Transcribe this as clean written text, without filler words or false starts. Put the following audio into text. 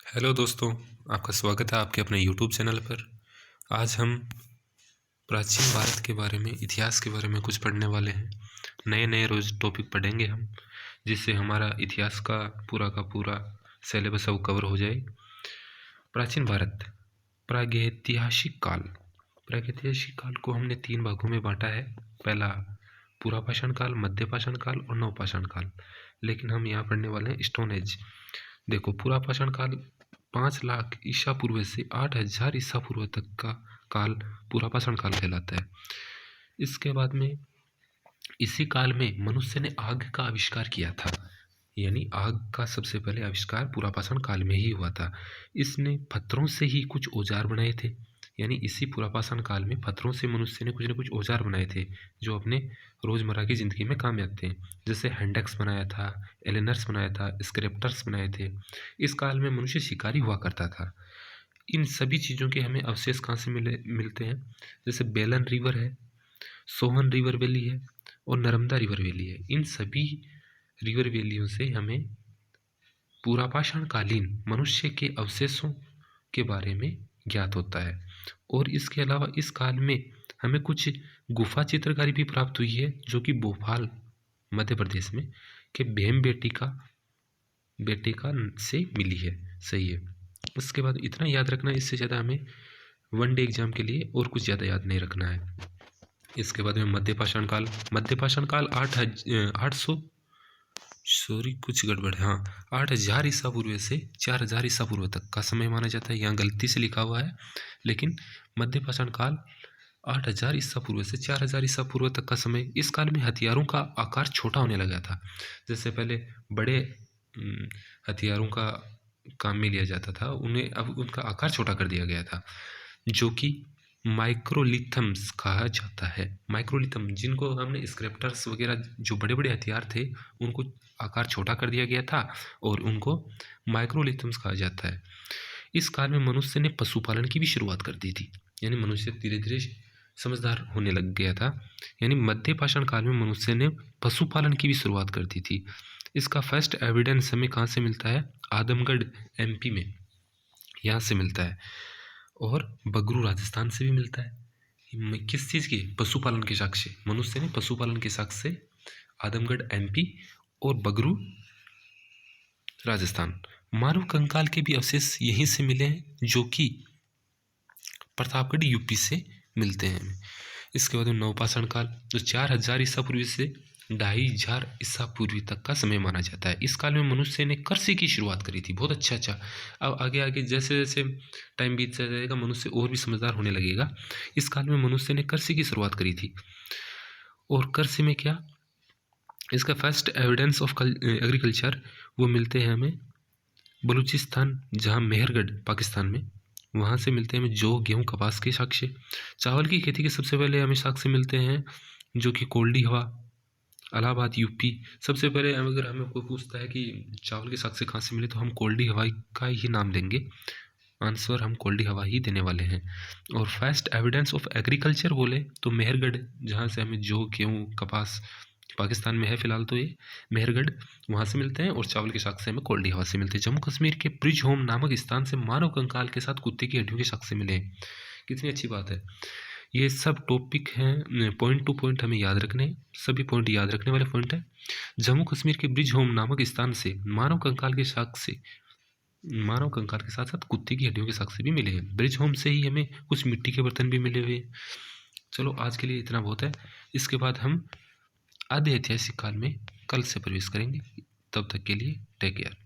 Hello दोस्तों, आपका स्वागत है आपके अपने यूट्यूब चैनल पर। आज हम प्राचीन भारत के बारे में, इतिहास के बारे में कुछ पढ़ने वाले हैं। नए नए रोज़ टॉपिक पढ़ेंगे हम, जिससे हमारा इतिहास का पूरा सिलेबस अब कवर हो जाए। प्राचीन भारत, प्रागैतिहासिक काल। प्रागैतिहासिक काल को हमने 3 भागों में बांटा है। पहला पुरापाषाण काल, मध्यपाषाण काल और नवपाषाण काल। लेकिन हम यहाँ पढ़ने वाले हैं स्टोन एज। देखो, पुरापाषाण काल 5 लाख ईसा पूर्व से 8,000 ईसा पूर्व तक का काल पुरापाषाण काल कहलाता है। इसके बाद में इसी काल में मनुष्य ने आग का आविष्कार किया था, यानी आग का सबसे पहले आविष्कार पुरापाषाण काल में ही हुआ था। इसने पत्थरों से ही कुछ औजार बनाए थे, यानी इसी पुरापाषाण काल में पत्थरों से मनुष्य ने कुछ न कुछ औजार बनाए थे जो अपने रोज़मर्रा की ज़िंदगी में काम आते हैं। जैसे हैंडेक्स बनाया था, एलिनर्स बनाया था, स्क्रिप्टर्स बनाए थे। इस काल में मनुष्य शिकारी हुआ करता था। इन सभी चीज़ों के हमें अवशेष कहाँ से मिलते हैं? जैसे बेलन रिवर है, सोहन रिवर वैली है और नर्मदा रिवर वैली है। इन सभी रिवर वैलियों से हमें पुरापाषाण कालीन मनुष्य के अवशेषों के बारे में ज्ञात होता है। और इसके अलावा इस काल में हमें कुछ गुफा चित्रकारी भी प्राप्त हुई है, जो कि भोपाल मध्य प्रदेश में के भीम बेटे का से मिली है। सही है। उसके बाद इतना याद रखना, इससे ज़्यादा हमें वन डे एग्जाम के लिए और कुछ ज़्यादा याद नहीं रखना है। इसके बाद में मध्यपाषाण काल। मध्यपाषाण काल 8,000 ईसा पूर्व से 4,000 ईसा पूर्व तक का समय माना जाता है। यहाँ गलती से लिखा हुआ है, लेकिन मध्यपाषाण काल 8,000 ईसा पूर्व से 4,000 ईसा पूर्व तक का समय। इस काल में हथियारों का आकार छोटा होने लगा था। जैसे पहले बड़े हथियारों का काम में लिया जाता था, उन्हें अब उनका आकार छोटा कर दिया गया था, जो कि माइक्रोलिथम्स कहा जाता है। माइक्रोलिथम, जिनको हमने स्क्रिप्टर्स वगैरह, जो बड़े बड़े हथियार थे, उनको आकार छोटा कर दिया गया था और उनको माइक्रोलिथम्स कहा जाता है। इस काल में मनुष्य ने पशुपालन की भी शुरुआत कर दी थी, यानी मनुष्य धीरे धीरे समझदार होने लग गया था। यानी मध्यपाषाण काल में मनुष्य ने पशुपालन की भी शुरुआत कर दी थी। इसका फर्स्ट एविडेंस हमें कहाँ से मिलता है? आदमगढ़ एमपी में, यहाँ से मिलता है। और बगरू राजस्थान से भी मिलता है। किस चीज़ की? पशुपालन के साक्ष्य। मनुष्य ने पशुपालन के साक्ष्य आदमगढ़ एमपी और बगरू राजस्थान। मानव कंकाल के भी अवशेष यहीं से मिले हैं, जो कि प्रतापगढ़ यूपी से मिलते हैं। इसके बाद नवपाषाण काल, जो 4,000 ईसा पूर्व से 2,500 ईसा पूर्व तक का समय माना जाता है। इस काल में मनुष्य ने कृषि की शुरुआत करी थी। बहुत अच्छा। अब आगे आगे जैसे जैसे टाइम बीतता जाएगा, मनुष्य और भी समझदार होने लगेगा। इस काल में मनुष्य ने कृषि की शुरुआत करी थी। और कृषि में क्या? इसका फर्स्ट एविडेंस ऑफ एग्रीकल्चर वो मिलते हैं हमें बलूचिस्तान, जहाँ मेहरगढ़ पाकिस्तान में, वहाँ से मिलते हैं हमें जौ, गेहूँ, कपास के साक्ष्य। चावल की खेती के सबसे पहले हमें साक्ष्य मिलते हैं, जो कि कोल्डी हवा, इलाहाबाद यूपी। सबसे पहले अगर हमें कोई पूछता है कि चावल के साक्ष्य कहाँ से मिले, तो हम कोल्डी हवा का ही नाम देंगे। आंसर हम कोल्डी हवा ही देने वाले हैं। और फर्स्ट एविडेंस ऑफ एग्रीकल्चर बोले तो मेहरगढ़, जहाँ से हमें जौ, गेहूँ, कपास, पाकिस्तान में है फिलहाल तो ये मेहरगढ़, वहाँ से मिलते हैं। और चावल के साक्ष्य में कोल्डी हवा से मिलते हैं। जम्मू कश्मीर के ब्रिज होम नामक स्थान से मानव कंकाल के साथ कुत्ते की हड्डियों के साक्ष्य मिले हैं। कितनी अच्छी बात है। ये सब टॉपिक हैं, पॉइंट टू पॉइंट हमें याद रखने हैं। सभी पॉइंट याद रखने वाले पॉइंट है। जम्मू कश्मीर के ब्रिज होम नामक स्थान से मानव कंकाल के साथ साथ कुत्ते की हड्डियों के साक्ष्य भी मिले हैं। ब्रिज होम से ही हमें कुछ मिट्टी के बर्तन भी मिले हुए। चलो, आज के लिए इतना बहुत है। इसके बाद हम आधे ऐतिहासिक काल में कल से प्रवेश करेंगे। तब तक के लिए टेक केयर।